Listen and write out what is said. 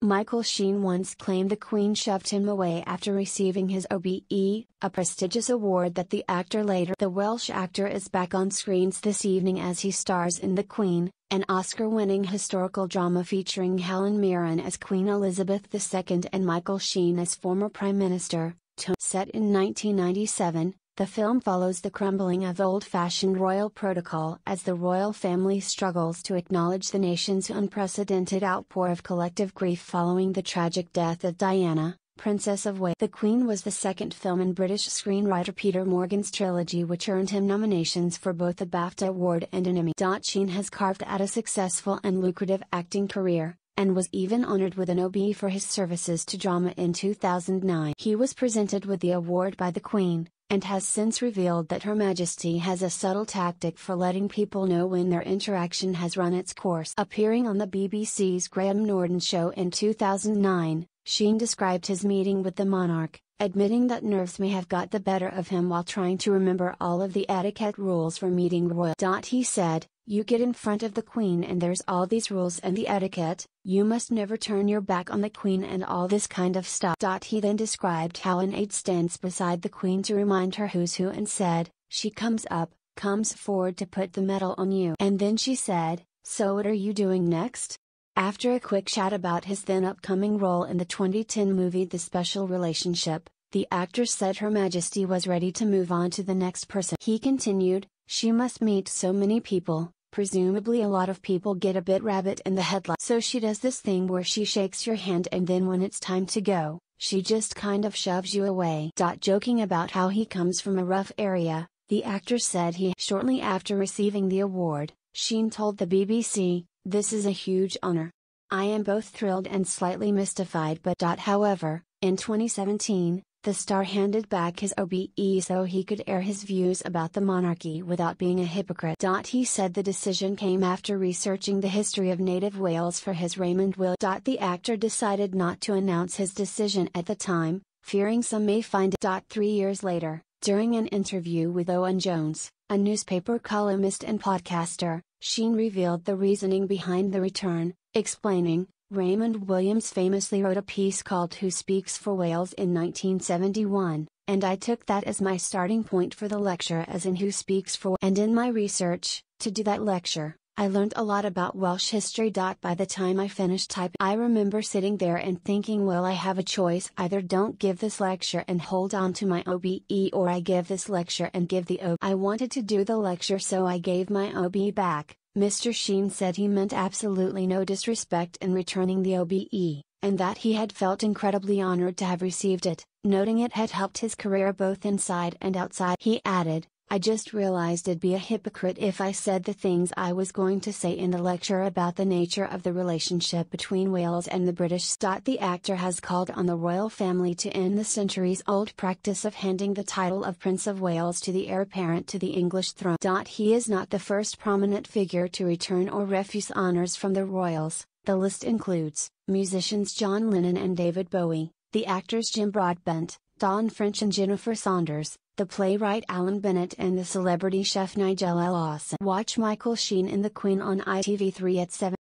Michael Sheen once claimed the Queen shoved him away after receiving his OBE, a prestigious award that the actor later. The Welsh actor is back on screens this evening as he stars in The Queen, an Oscar-winning historical drama featuring Helen Mirren as Queen Elizabeth II and Michael Sheen as former Prime Minister. Set in 1997, the film follows the crumbling of old-fashioned royal protocol as the royal family struggles to acknowledge the nation's unprecedented outpour of collective grief following the tragic death of Diana, Princess of Wales. The Queen was the second film in British screenwriter Peter Morgan's trilogy, which earned him nominations for both a BAFTA Award and an Emmy. Sheen has carved out a successful and lucrative acting career, and was even honored with an OBE for his services to drama in 2009. He was presented with the award by the Queen, and has since revealed that Her Majesty has a subtle tactic for letting people know when their interaction has run its course. Appearing on the BBC's Graham Norton show in 2009, Sheen described his meeting with the monarch, admitting that nerves may have got the better of him while trying to remember all of the etiquette rules for meeting royal. He said, "You get in front of the Queen and there's all these rules and the etiquette, you must never turn your back on the Queen and all this kind of stuff." He then described how an aide stands beside the Queen to remind her who's who and said, "She comes forward to put the medal on you." And then she said, "So what are you doing next?" After a quick chat about his then upcoming role in the 2010 movie The Special Relationship, the actor said Her Majesty was ready to move on to the next person. He continued, "She must meet so many people, presumably a lot of people get a bit rabbit in the headlights. So she does this thing where she shakes your hand and then when it's time to go, she just kind of shoves you away." Joking about how he comes from a rough area, the actor said shortly after receiving the award, Sheen told the BBC, "This is a huge honor. I am both thrilled and slightly mystified but however, in 2017, the star handed back his OBE so he could air his views about the monarchy without being a hypocrite. He said the decision came after researching the history of native Wales for his Raymond will. The actor decided not to announce his decision at the time, fearing some may find it. 3 years later, during an interview with Owen Jones, a newspaper columnist and podcaster, Sheen revealed the reasoning behind the return, explaining, "Raymond Williams famously wrote a piece called Who Speaks for Wales in 1971, and I took that as my starting point for the lecture as in Who Speaks for. And in my research, to do that lecture, I learned a lot about Welsh history. By the time I finished typing, I remember sitting there and thinking, well, I have a choice, either don't give this lecture and hold on to my OBE, or I give this lecture and give the OBE. I wanted to do the lecture, so I gave my OBE back." Mr. Sheen said he meant absolutely no disrespect in returning the OBE, and that he had felt incredibly honored to have received it, noting it had helped his career both inside and outside. He added, "I just realized I'd be a hypocrite if I said the things I was going to say in the lecture about the nature of the relationship between Wales and the British." The actor has called on the royal family to end the centuries-old practice of handing the title of Prince of Wales to the heir apparent to the English throne. He is not the first prominent figure to return or refuse honors from the royals. The list includes musicians John Lennon and David Bowie, the actors Jim Broadbent, Dawn French and Jennifer Saunders, the playwright Alan Bennett and the celebrity chef Nigel Lawson. Watch Michael Sheen in The Queen on ITV3 at 7.